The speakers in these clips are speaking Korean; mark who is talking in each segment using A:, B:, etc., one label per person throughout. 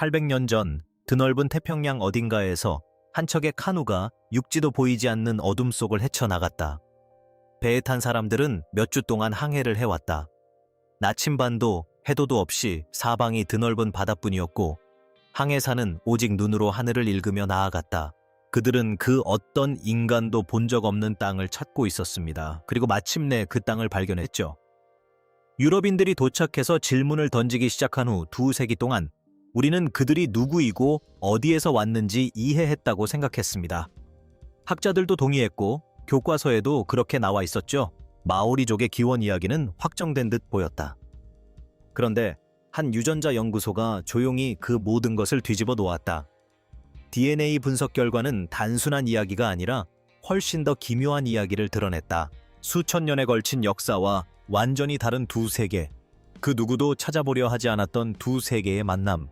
A: 800년 전 드넓은 태평양 어딘가에서 한 척의 카누가 육지도 보이지 않는 어둠 속을 헤쳐나갔다. 배에 탄 사람들은 몇 주 동안 항해를 해왔다. 나침반도 해도도 없이 사방이 드넓은 바다뿐이었고 항해사는 오직 눈으로 하늘을 읽으며 나아갔다. 그들은 그 어떤 인간도 본 적 없는 땅을 찾고 있었습니다. 그리고 마침내 그 땅을 발견했죠. 유럽인들이 도착해서 질문을 던지기 시작한 후 2세기 동안 우리는 그들이 누구이고 어디에서 왔는지 이해했다고 생각했습니다. 학자들도 동의했고 교과서에도 그렇게 나와 있었죠. 마오리족의 기원 이야기는 확정된 듯 보였다. 그런데 한 유전자 연구소가 조용히 그 모든 것을 뒤집어 놓았다. DNA 분석 결과는 단순한 이야기가 아니라 훨씬 더 기묘한 이야기를 드러냈다. 수천 년에 걸친 역사와 완전히 다른 두 세계, 그 누구도 찾아보려 하지 않았던 두 세계의 만남.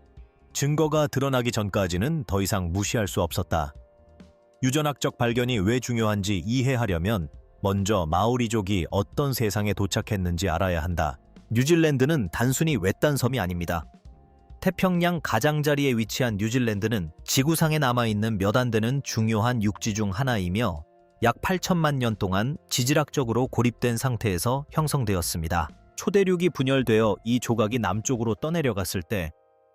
A: 증거가 드러나기 전까지는 더 이상 무시할 수 없었다. 유전학적 발견이 왜 중요한지 이해하려면 먼저 마오리족이 어떤 세상에 도착했는지 알아야 한다. 뉴질랜드는 단순히 외딴 섬이 아닙니다. 태평양 가장자리에 위치한 뉴질랜드는 지구상에 남아있는 몇 안 되는 중요한 육지 중 하나이며 약 8천만 년 동안 지질학적으로 고립된 상태에서 형성되었습니다. 초대륙이 분열되어 이 조각이 남쪽으로 떠내려갔을 때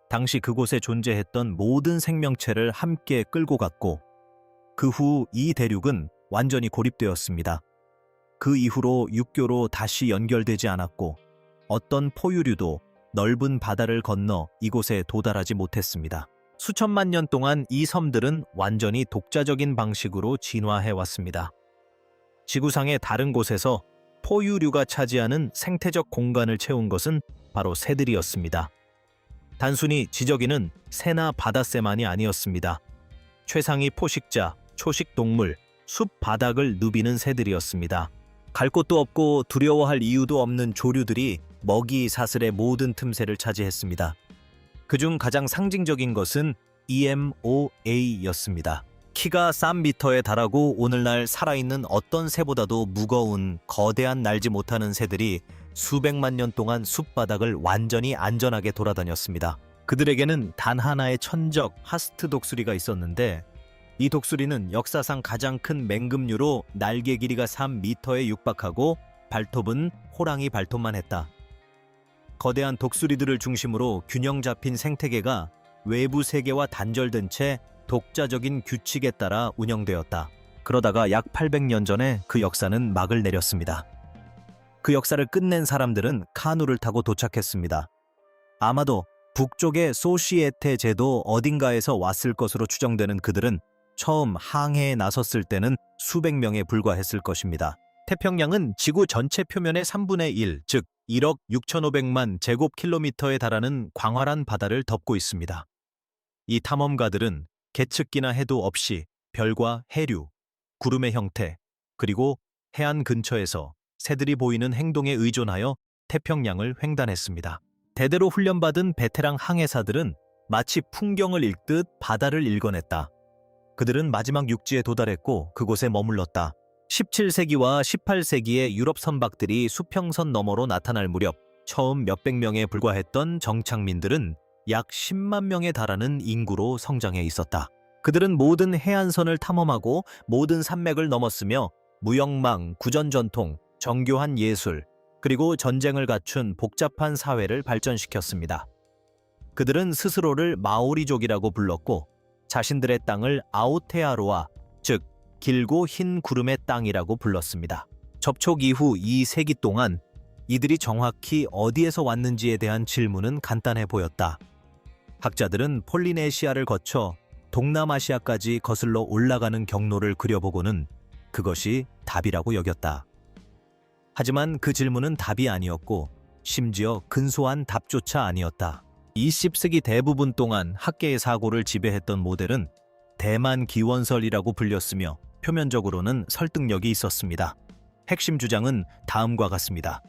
A: 당시 그곳에 존재했던 모든 생명체를 함께 끌고 갔고 그 후 이 대륙은 완전히 고립되었습니다. 그 이후로 육교로 다시 연결되지 않았고 어떤 포유류도 넓은 바다를 건너 이곳에 도달하지 못했습니다. 수천만 년 동안 이 섬들은 완전히 독자적인 방식으로 진화해왔습니다. 지구상의 다른 곳에서 포유류가 차지하는 생태적 공간을 채운 것은 바로 새들이었습니다. 단순히 지저귀는 새나 바다새만이 아니었습니다. 최상위 포식자, 초식동물, 숲 바닥을 누비는 새들이었습니다. 갈 곳도 없고 두려워할 이유도 없는 조류들이 먹이 사슬의 모든 틈새를 차지했습니다. 그중 가장 상징적인 것은 EMOA였습니다. 키가 3m에 달하고 오늘날 살아있는 어떤 새보다도 무거운 거대한 날지 못하는 새들이 수백만 년 동안 숲바닥을 완전히 안전하게 돌아다녔습니다. 그들에게는 단 하나의 천적 하스트 독수리가 있었는데 이 독수리는 역사상 가장 큰 맹금류로 날개 길이가 3m에 육박하고 발톱은 호랑이 발톱만 했다. 거대한 독수리들을 중심으로 균형 잡힌 생태계가 외부 세계와 단절된 채 독자적인 규칙에 따라 운영되었다. 그러다가 약 800년 전에 그 역사는 막을 내렸습니다. 그 역사를 끝낸 사람들은 카누를 타고 도착했습니다. 아마도 북쪽의 소시에테 제도 어딘가에서 왔을 것으로 추정되는 그들은 처음 항해에 나섰을 때는 수백 명에 불과했을 것입니다. 태평양은 지구 전체 표면의 3분의 1, 즉 1억 6,500만 제곱킬로미터에 달하는 광활한 바다를 덮고 있습니다. 이 탐험가들은 계측기나 해도 없이 별과 해류, 구름의 형태, 그리고 해안 근처에서 새들이 보이는 행동에 의존하여 태평양을 횡단했습니다. 대대로 훈련받은 베테랑 항해사들은 마치 풍경을 읽듯 바다를 읽어냈다. 그들은 마지막 육지에 도달했고 그곳에 머물렀다. 17세기와 18세기의 유럽 선박들이 수평선 너머로 나타날 무렵 처음 몇백 명에 불과했던 정착민들은 약 10만 명에 달하는 인구로 성장해 있었다. 그들은 모든 해안선을 탐험하고 모든 산맥을 넘었으며 무역망, 구전전통, 정교한 예술, 그리고 전쟁을 갖춘 복잡한 사회를 발전시켰습니다. 그들은 스스로를 마오리족이라고 불렀고 자신들의 땅을 아오테아로아, 즉 길고 흰 구름의 땅이라고 불렀습니다. 접촉 이후 2세기 동안 이들이 정확히 어디에서 왔는지에 대한 질문은 간단해 보였다. 학자들은 폴리네시아를 거쳐 동남아시아까지 거슬러 올라가는 경로를 그려보고는 그것이 답이라고 여겼다. 하지만 그 질문은 답이 아니었고 심지어 근소한 답조차 아니었다. 20세기 대부분 동안 학계의 사고를 지배했던 모델은 대만 기원설이라고 불렸으며 표면적으로는 설득력이 있었습니다. 핵심 주장은 다음과 같습니다.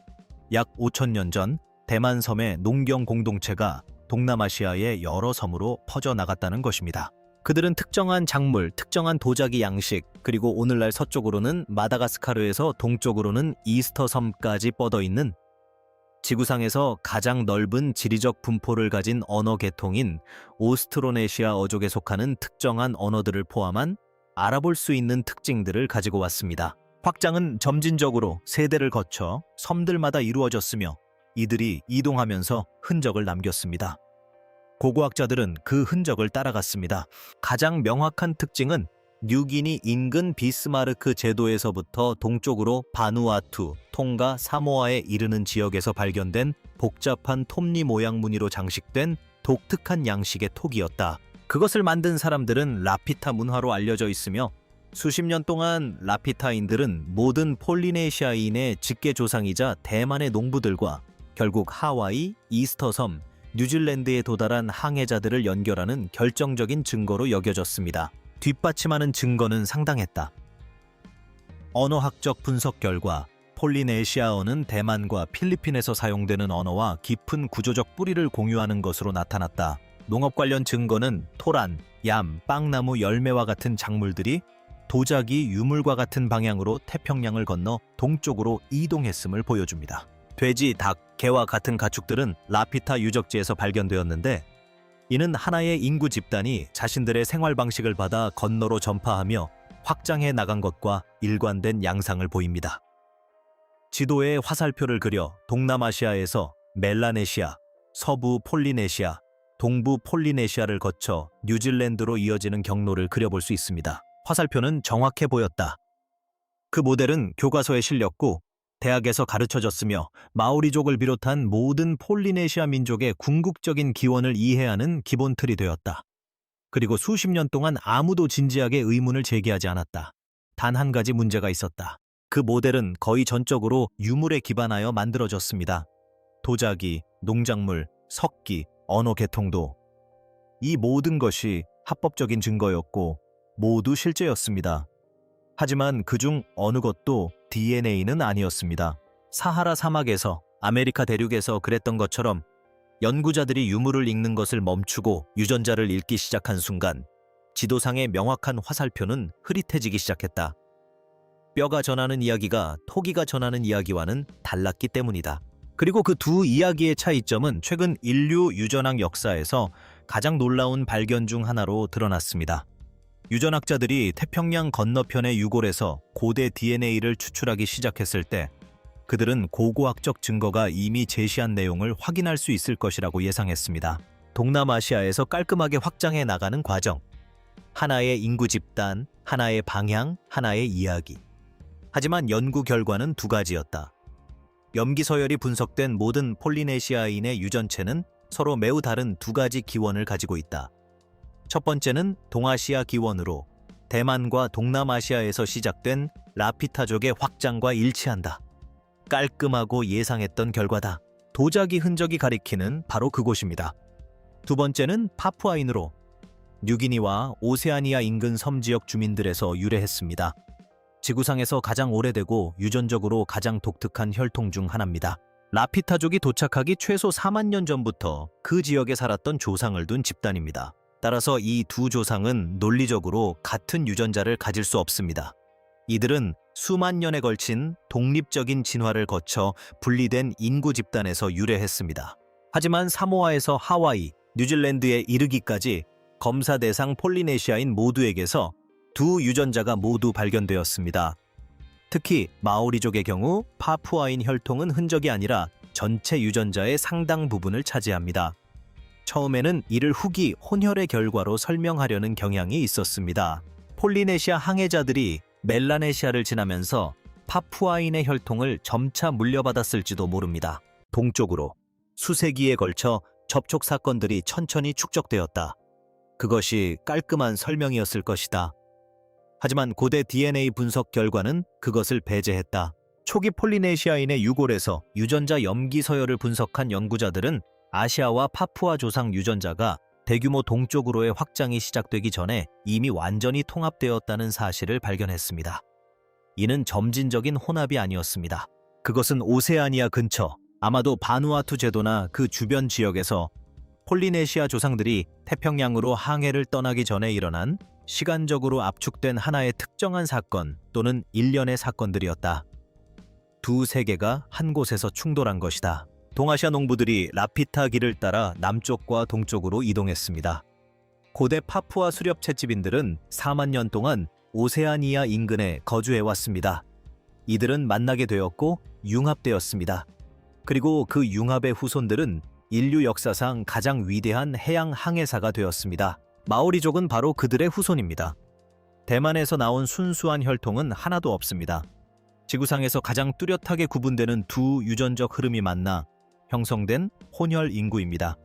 A: 약 5천년 전 대만 섬의 농경 공동체가 동남아시아의 여러 섬으로 퍼져나갔다는 것입니다. 그들은 특정한 작물, 특정한 도자기 양식, 그리고 오늘날 서쪽으로는 마다가스카르에서 동쪽으로는 이스터 섬까지 뻗어있는 지구상에서 가장 넓은 지리적 분포를 가진 언어 계통인 오스트로네시아 어족에 속하는 특정한 언어들을 포함한 알아볼 수 있는 특징들을 가지고 왔습니다. 확장은 점진적으로 세대를 거쳐 섬들마다 이루어졌으며 이들이 이동하면서 흔적을 남겼습니다. 고고학자들은 그 흔적을 따라갔습니다. 가장 명확한 특징은 뉴기니 인근 비스마르크 제도에서부터 동쪽으로 바누아투, 통가, 사모아에 이르는 지역에서 발견된 복잡한 톱니 모양 무늬로 장식된 독특한 양식의 톡이었다. 그것을 만든 사람들은 라피타 문화로 알려져 있으며 수십 년 동안 라피타인들은 모든 폴리네시아인의 직계 조상이자 대만의 농부들과 결국 하와이, 이스터섬, 뉴질랜드에 도달한 항해자들을 연결하는 결정적인 증거로 여겨졌습니다. 뒷받침하는 증거는 상당했다. 언어학적 분석 결과 폴리네시아어는 대만과 필리핀에서 사용되는 언어와 깊은 구조적 뿌리를 공유하는 것으로 나타났다. 농업 관련 증거는 토란, 얌, 빵나무 열매와 같은 작물들이 도자기, 유물과 같은 방향으로 태평양을 건너 동쪽으로 이동했음을 보여줍니다. 돼지, 닭, 개와 같은 가축들은 라피타 유적지에서 발견되었는데 이는 하나의 인구 집단이 자신들의 생활 방식을 받아 건너로 전파하며 확장해 나간 것과 일관된 양상을 보입니다. 지도에 화살표를 그려 동남아시아에서 멜라네시아, 서부 폴리네시아, 동부 폴리네시아를 거쳐 뉴질랜드로 이어지는 경로를 그려볼 수 있습니다. 화살표는 정확해 보였다. 그 모델은 교과서에 실렸고 대학에서 가르쳐졌으며 마오리족을 비롯한 모든 폴리네시아 민족의 궁극적인 기원을 이해하는 기본 틀이 되었다. 그리고 수십 년 동안 아무도 진지하게 의문을 제기하지 않았다. 단 한 가지 문제가 있었다. 그 모델은 거의 전적으로 유물에 기반하여 만들어졌습니다. 도자기, 농작물, 석기, 언어 계통도. 이 모든 것이 합법적인 증거였고 모두 실제였습니다. 하지만 그중 어느 것도 DNA는 아니었습니다. 사하라 사막에서 아메리카 대륙에서 그랬던 것처럼 연구자들이 유물을 읽는 것을 멈추고 유전자를 읽기 시작한 순간 지도상의 명확한 화살표는 흐릿해지기 시작했다. 뼈가 전하는 이야기가 토기가 전하는 이야기와는 달랐기 때문이다. 그리고 그 두 이야기의 차이점은 최근 인류 유전학 역사에서 가장 놀라운 발견 중 하나로 드러났습니다. 유전학자들이 태평양 건너편의 유골에서 고대 DNA를 추출하기 시작했을 때 그들은 고고학적 증거가 이미 제시한 내용을 확인할 수 있을 것이라고 예상했습니다. 동남아시아에서 깔끔하게 확장해 나가는 과정. 하나의 인구 집단, 하나의 방향, 하나의 이야기. 하지만 연구 결과는 두 가지였다. 염기서열이 분석된 모든 폴리네시아인의 유전체는 서로 매우 다른 두 가지 기원을 가지고 있다. 첫 번째는 동아시아 기원으로 대만과 동남아시아에서 시작된 라피타족의 확장과 일치한다. 깔끔하고 예상했던 결과다. 도자기 흔적이 가리키는 바로 그곳입니다. 두 번째는 파푸아인으로 뉴기니와 오세아니아 인근 섬지역 주민들에서 유래했습니다. 지구상에서 가장 오래되고 유전적으로 가장 독특한 혈통 중 하나입니다. 라피타족이 도착하기 최소 4만 년 전부터 그 지역에 살았던 조상을 둔 집단입니다. 따라서 이 두 조상은 논리적으로 같은 유전자를 가질 수 없습니다. 이들은 수만 년에 걸친 독립적인 진화를 거쳐 분리된 인구 집단에서 유래했습니다. 하지만 사모아에서 하와이, 뉴질랜드에 이르기까지 검사 대상 폴리네시아인 모두에게서 두 유전자가 모두 발견되었습니다. 특히 마오리족의 경우 파푸아인 혈통은 흔적이 아니라 전체 유전자의 상당 부분을 차지합니다. 처음에는 이를 후기 혼혈의 결과로 설명하려는 경향이 있었습니다. 폴리네시아 항해자들이 멜라네시아를 지나면서 파푸아인의 혈통을 점차 물려받았을지도 모릅니다. 동쪽으로 수세기에 걸쳐 접촉 사건들이 천천히 축적되었다. 그것이 깔끔한 설명이었을 것이다. 하지만 고대 DNA 분석 결과는 그것을 배제했다. 초기 폴리네시아인의 유골에서 유전자 염기 서열을 분석한 연구자들은 아시아와 파푸아 조상 유전자가 대규모 동쪽으로의 확장이 시작되기 전에 이미 완전히 통합되었다는 사실을 발견했습니다. 이는 점진적인 혼합이 아니었습니다. 그것은 오세아니아 근처, 아마도 바누아투 제도나 그 주변 지역에서 폴리네시아 조상들이 태평양으로 항해를 떠나기 전에 일어난 시간적으로 압축된 하나의 특정한 사건 또는 일련의 사건들이었다. 두 세계가 한 곳에서 충돌한 것이다. 동아시아 농부들이 라피타 길을 따라 남쪽과 동쪽으로 이동했습니다. 고대 파푸아 수렵 채집인들은 4만 년 동안 오세아니아 인근에 거주해 왔습니다. 이들은 만나게 되었고 융합되었습니다. 그리고 그 융합의 후손들은 인류 역사상 가장 위대한 해양 항해사가 되었습니다. 마오리족은 바로 그들의 후손입니다. 대만에서 나온 순수한 혈통은 하나도 없습니다. 지구상에서 가장 뚜렷하게 구분되는 두 유전적 흐름이 만나 형성된 혼혈 인구입니다.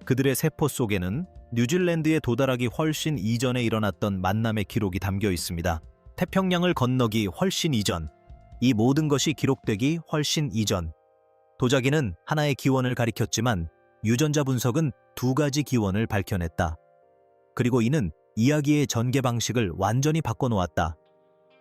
A: 그들의 세포 속에는 뉴질랜드에 도달하기 훨씬 이전에 일어났던 만남의 기록이 담겨 있습니다. 태평양을 건너기 훨씬 이전, 이 모든 것이 기록되기 훨씬 이전. 도자기는 하나의 기원을 가리켰지만 유전자 분석은 두 가지 기원을 밝혀냈다. 그리고 이는 이야기의 전개 방식을 완전히 바꿔놓았다.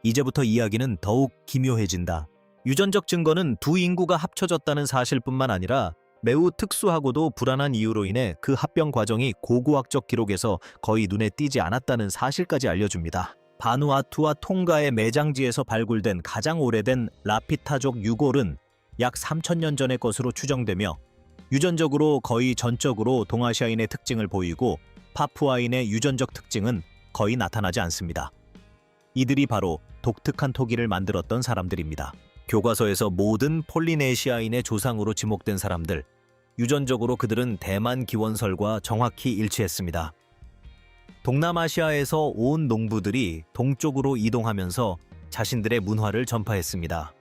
A: 이제부터 이야기는 더욱 기묘해진다. 유전적 증거는 두 인구가 합쳐졌다는 사실뿐만 아니라 매우 특수하고도 불안한 이유로 인해 그 합병 과정이 고고학적 기록에서 거의 눈에 띄지 않았다는 사실까지 알려줍니다. 바누아투와 통가의 매장지에서 발굴된 가장 오래된 라피타족 유골은 약 3,000년 전의 것으로 추정되며 유전적으로 거의 전적으로 동아시아인의 특징을 보이고 파푸아인의 유전적 특징은 거의 나타나지 않습니다. 이들이 바로 독특한 토기를 만들었던 사람들입니다. 교과서에서 모든 폴리네시아인의 조상으로 지목된 사람들, 유전적으로 그들은 대만 기원설과 정확히 일치했습니다. 동남아시아에서 온 농부들이 동쪽으로 이동하면서 자신들의 문화를 전파했습니다.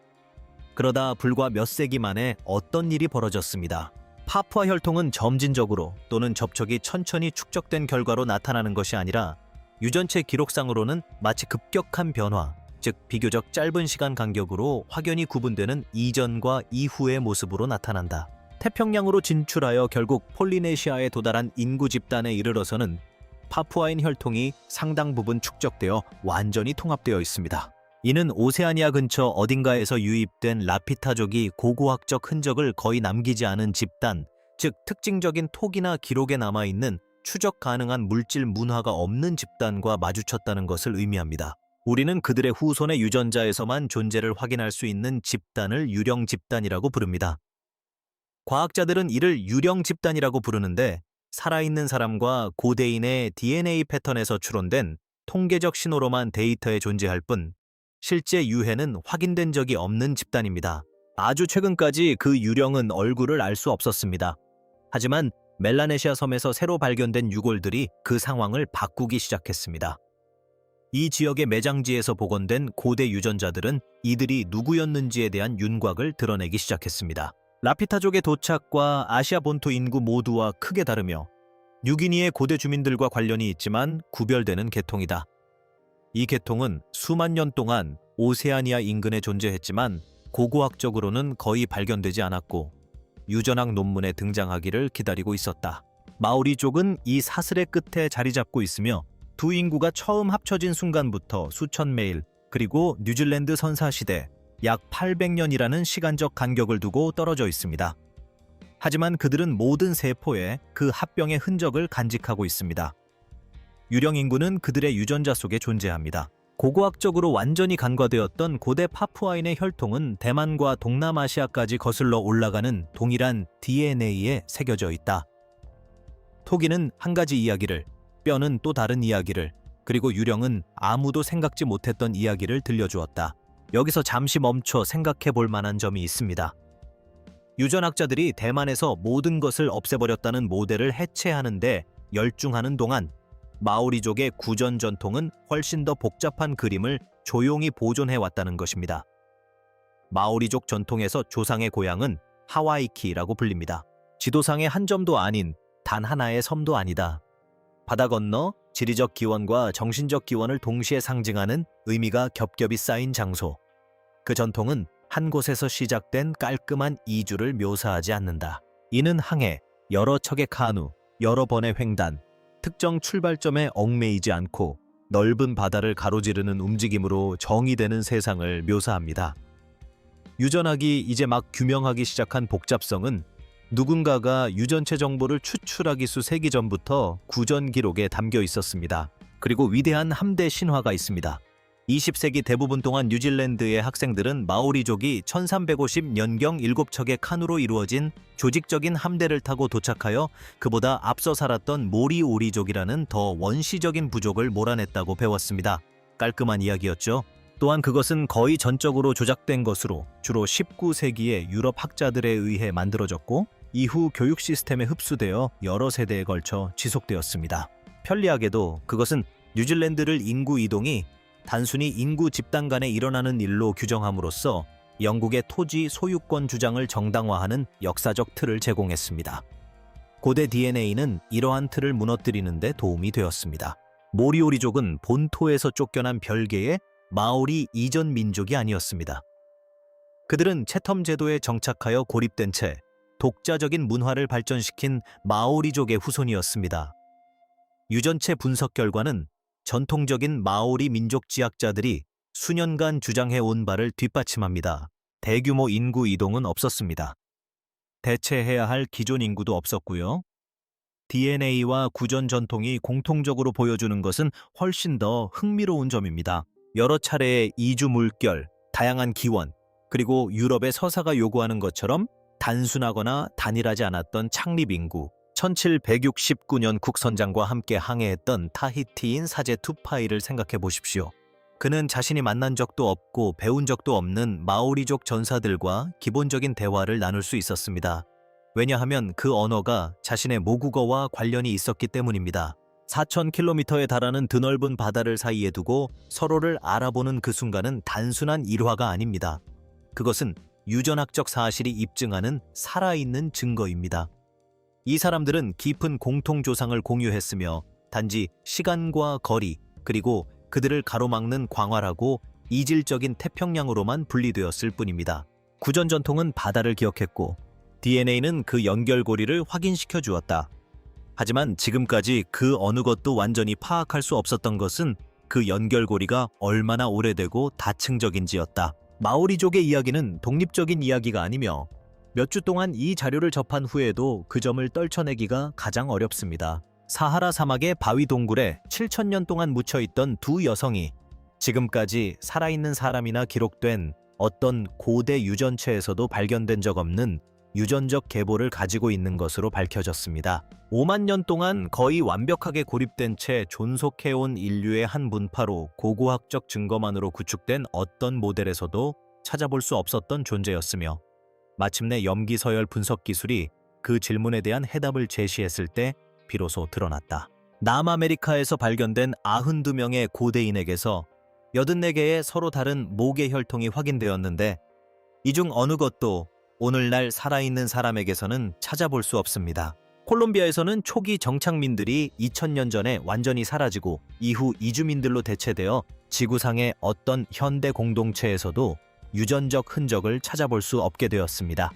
A: 그러다 불과 몇 세기 만에 어떤 일이 벌어졌습니다. 파푸아 혈통은 점진적으로 또는 접촉이 천천히 축적된 결과로 나타나는 것이 아니라 유전체 기록상으로는 마치 급격한 변화, 즉 비교적 짧은 시간 간격으로 확연히 구분되는 이전과 이후의 모습으로 나타난다. 태평양으로 진출하여 결국 폴리네시아에 도달한 인구 집단에 이르러서는 파푸아인 혈통이 상당 부분 축적되어 완전히 통합되어 있습니다. 이는 오세아니아 근처 어딘가에서 유입된 라피타족이 고고학적 흔적을 거의 남기지 않은 집단, 즉 특징적인 톡이나 기록에 남아있는 추적 가능한 물질 문화가 없는 집단과 마주쳤다는 것을 의미합니다. 우리는 그들의 후손의 유전자에서만 존재를 확인할 수 있는 집단을 유령 집단이라고 부릅니다. 과학자들은 이를 유령 집단이라고 부르는데 살아있는 사람과 고대인의 DNA 패턴에서 추론된 통계적 신호로만 데이터에 존재할 뿐 실제 유해는 확인된 적이 없는 집단입니다. 아주 최근까지 그 유령은 얼굴을 알 수 없었습니다. 하지만 멜라네시아 섬에서 새로 발견된 유골들이 그 상황을 바꾸기 시작했습니다. 이 지역의 매장지에서 복원된 고대 유전자들은 이들이 누구였는지에 대한 윤곽을 드러내기 시작했습니다. 라피타족의 도착과 아시아 본토 인구 모두와 크게 다르며 뉴기니의 고대 주민들과 관련이 있지만 구별되는 계통이다. 이 계통은 수만 년 동안 오세아니아 인근에 존재했지만 고고학적으로는 거의 발견되지 않았고 유전학 논문에 등장하기를 기다리고 있었다. 마오리족은 이 사슬의 끝에 자리 잡고 있으며 두 인구가 처음 합쳐진 순간부터 수천 매일, 그리고 뉴질랜드 선사시대 약 800년이라는 시간적 간격을 두고 떨어져 있습니다. 하지만 그들은 모든 세포에 그 합병의 흔적을 간직하고 있습니다. 유령 인구는 그들의 유전자 속에 존재합니다. 고고학적으로 완전히 간과되었던 고대 파푸아인의 혈통은 대만과 동남아시아까지 거슬러 올라가는 동일한 DNA에 새겨져 있다. 토기는 한 가지 이야기를, 뼈는 또 다른 이야기를, 그리고 유령은 아무도 생각지 못했던 이야기를 들려주었다. 여기서 잠시 멈춰 생각해 볼 만한 점이 있습니다. 유전학자들이 대만에서 모든 것을 없애버렸다는 모델을 해체하는데 열중하는 동안 마오리족의 구전 전통은 훨씬 더 복잡한 그림을 조용히 보존해왔다는 것입니다. 마오리족 전통에서 조상의 고향은 하와이키라고 불립니다. 지도상의 한 점도 아닌 단 하나의 섬도 아니다. 바다 건너 지리적 기원과 정신적 기원을 동시에 상징하는 의미가 겹겹이 쌓인 장소. 그 전통은 한 곳에서 시작된 깔끔한 이주를 묘사하지 않는다. 이는 항해, 여러 척의 카누, 여러 번의 횡단, 특정 출발점에 얽매이지 않고 넓은 바다를 가로지르는 움직임으로 정의되는 세상을 묘사합니다. 유전학이 이제 막 규명하기 시작한 복잡성은 누군가가 유전체 정보를 추출하기 수세기 전부터 구전 기록에 담겨 있었습니다. 그리고 위대한 함대 신화가 있습니다. 20세기 대부분 동안 뉴질랜드의 학생들은 마오리족이 1350년경 7척의 카누로 이루어진 조직적인 함대를 타고 도착하여 그보다 앞서 살았던 모리오리족이라는 더 원시적인 부족을 몰아냈다고 배웠습니다. 깔끔한 이야기였죠. 또한 그것은 거의 전적으로 조작된 것으로 주로 19세기의 유럽 학자들에 의해 만들어졌고 이후 교육 시스템에 흡수되어 여러 세대에 걸쳐 지속되었습니다. 편리하게도 그것은 뉴질랜드를 인구 이동이 단순히 인구 집단 간에 일어나는 일로 규정함으로써 영국의 토지 소유권 주장을 정당화하는 역사적 틀을 제공했습니다. 고대 DNA는 이러한 틀을 무너뜨리는 데 도움이 되었습니다. 모리오리족은 본토에서 쫓겨난 별개의 마오리 이전 민족이 아니었습니다. 그들은 채텀 제도에 정착하여 고립된 채 독자적인 문화를 발전시킨 마오리족의 후손이었습니다. 유전체 분석 결과는 전통적인 마오리 민족 지학자들이 수년간 주장해온 바를 뒷받침합니다. 대규모 인구 이동은 없었습니다. 대체해야 할 기존 인구도 없었고요. DNA와 구전 전통이 공통적으로 보여주는 것은 훨씬 더 흥미로운 점입니다. 여러 차례의 이주 물결, 다양한 기원, 그리고 유럽의 서사가 요구하는 것처럼 단순하거나 단일하지 않았던 창립 인구, 1769년 국선장과 함께 항해했던 타히티인 사제 투파이를 생각해 보십시오. 그는 자신이 만난 적도 없고 배운 적도 없는 마오리족 전사들과 기본적인 대화를 나눌 수 있었습니다. 왜냐하면 그 언어가 자신의 모국어와 관련이 있었기 때문입니다. 4,000km에 달하는 드넓은 바다를 사이에 두고 서로를 알아보는 그 순간은 단순한 일화가 아닙니다. 그것은 유전학적 사실이 입증하는 살아있는 증거입니다. 이 사람들은 깊은 공통조상을 공유했으며 단지 시간과 거리 그리고 그들을 가로막는 광활하고 이질적인 태평양으로만 분리되었을 뿐입니다. 구전 전통은 바다를 기억했고 DNA는 그 연결고리를 확인시켜 주었다. 하지만 지금까지 그 어느 것도 완전히 파악할 수 없었던 것은 그 연결고리가 얼마나 오래되고 다층적인지였다. 마오리족의 이야기는 독립적인 이야기가 아니며 몇 주 동안 이 자료를 접한 후에도 그 점을 떨쳐내기가 가장 어렵습니다. 사하라 사막의 바위 동굴에 7,000년 동안 묻혀있던 두 여성이 지금까지 살아있는 사람이나 기록된 어떤 고대 유전체에서도 발견된 적 없는 유전적 계보를 가지고 있는 것으로 밝혀졌습니다. 5만 년 동안 거의 완벽하게 고립된 채 존속해온 인류의 한 분파로 고고학적 증거만으로 구축된 어떤 모델에서도 찾아볼 수 없었던 존재였으며 마침내 염기서열 분석 기술이 그 질문에 대한 해답을 제시했을 때 비로소 드러났다. 남아메리카에서 발견된 92명의 고대인에게서 84개의 서로 다른 목의 혈통이 확인되었는데 이 중 어느 것도 오늘날 살아있는 사람에게서는 찾아볼 수 없습니다. 콜롬비아에서는 초기 정착민들이 2000년 전에 완전히 사라지고 이후 이주민들로 대체되어 지구상의 어떤 현대 공동체에서도 유전적 흔적을 찾아볼 수 없게 되었습니다.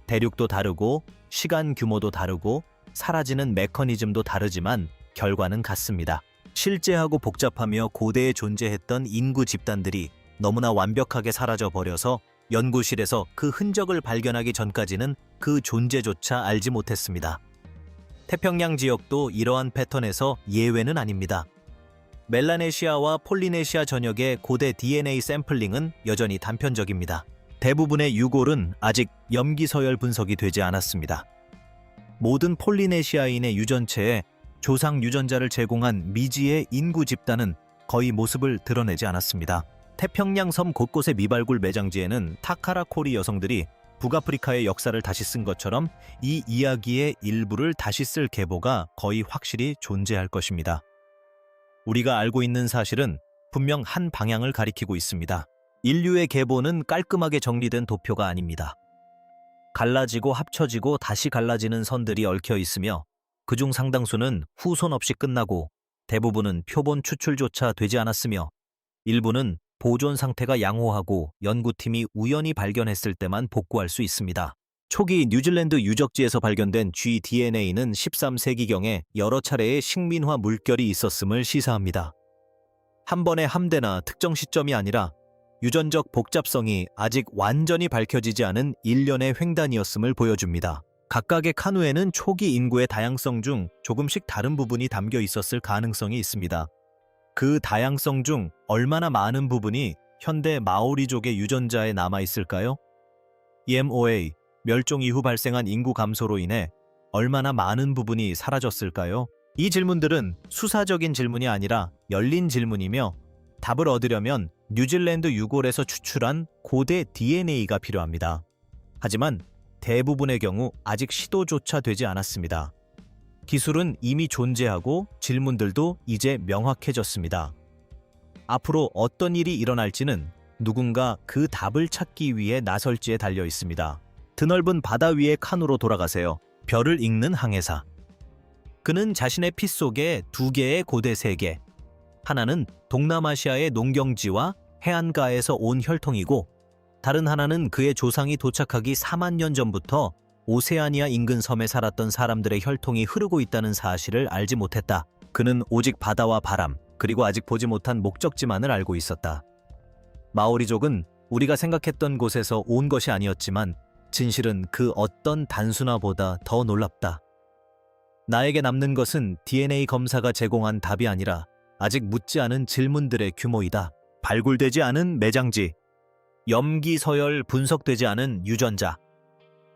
A: 대륙도 다르고 시간 규모도 다르고 사라지는 메커니즘도 다르지만 결과는 같습니다. 실제하고 복잡하며 고대에 존재했던 인구 집단들이 너무나 완벽하게 사라져 버려서 연구실에서 그 흔적을 발견하기 전까지는 그 존재조차 알지 못했습니다. 태평양 지역도 이러한 패턴에서 예외는 아닙니다. 멜라네시아와 폴리네시아 전역의 고대 DNA 샘플링은 여전히 단편적입니다. 대부분의 유골은 아직 염기서열 분석이 되지 않았습니다. 모든 폴리네시아인의 유전체에 조상 유전자를 제공한 미지의 인구 집단은 거의 모습을 드러내지 않았습니다. 태평양 섬 곳곳의 미발굴 매장지에는 타카라코리 여성들이 북아프리카의 역사를 다시 쓴 것처럼 이 이야기의 일부를 다시 쓸 계보가 거의 확실히 존재할 것입니다. 우리가 알고 있는 사실은 분명 한 방향을 가리키고 있습니다. 인류의 계보는 깔끔하게 정리된 도표가 아닙니다. 갈라지고 합쳐지고 다시 갈라지는 선들이 얽혀 있으며 그중 상당수는 후손 없이 끝나고 대부분은 표본 추출조차 되지 않았으며 일부는 보존 상태가 양호하고 연구팀이 우연히 발견했을 때만 복구할 수 있습니다. 초기 뉴질랜드 유적지에서 발견된 GDNA는 13세기경에 여러 차례의 식민화 물결이 있었음을 시사합니다. 한 번의 함대나 특정 시점이 아니라 유전적 복잡성이 아직 완전히 밝혀지지 않은 일련의 횡단이었음을 보여줍니다. 각각의 카누에는 초기 인구의 다양성 중 조금씩 다른 부분이 담겨 있었을 가능성이 있습니다. 그 다양성 중 얼마나 많은 부분이 현대 마오리족의 유전자에 남아 있을까요? EMOA, 멸종 이후 발생한 인구 감소로 인해 얼마나 많은 부분이 사라졌을까요? 이 질문들은 수사적인 질문이 아니라 열린 질문이며 답을 얻으려면 뉴질랜드 유골에서 추출한 고대 DNA가 필요합니다. 하지만 대부분의 경우 아직 시도조차 되지 않았습니다. 기술은 이미 존재하고 질문들도 이제 명확해졌습니다. 앞으로 어떤 일이 일어날지는 누군가 그 답을 찾기 위해 나설지에 달려 있습니다. 드넓은 바다 위의 칸으로 돌아가세요. 별을 읽는 항해사. 그는 자신의 피 속에 두 개의 고대 세계, 하나는 동남아시아의 농경지와 해안가에서 온 혈통이고 다른 하나는 그의 조상이 도착하기 4만 년 전부터 오세아니아 인근 섬에 살았던 사람들의 혈통이 흐르고 있다는 사실을 알지 못했다. 그는 오직 바다와 바람, 그리고 아직 보지 못한 목적지만을 알고 있었다. 마오리족은 우리가 생각했던 곳에서 온 것이 아니었지만 진실은 그 어떤 단순화보다 더 놀랍다. 나에게 남는 것은 DNA 검사가 제공한 답이 아니라 아직 묻지 않은 질문들의 규모이다. 발굴되지 않은 매장지, 염기서열 분석되지 않은 유전자.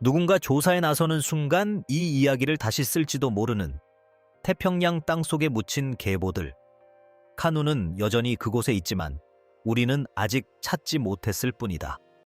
A: 누군가 조사에 나서는 순간 이 이야기를 다시 쓸지도 모르는 태평양 땅속에 묻힌 계보들. 카누는 여전히 그곳에 있지만 우리는 아직 찾지 못했을 뿐이다.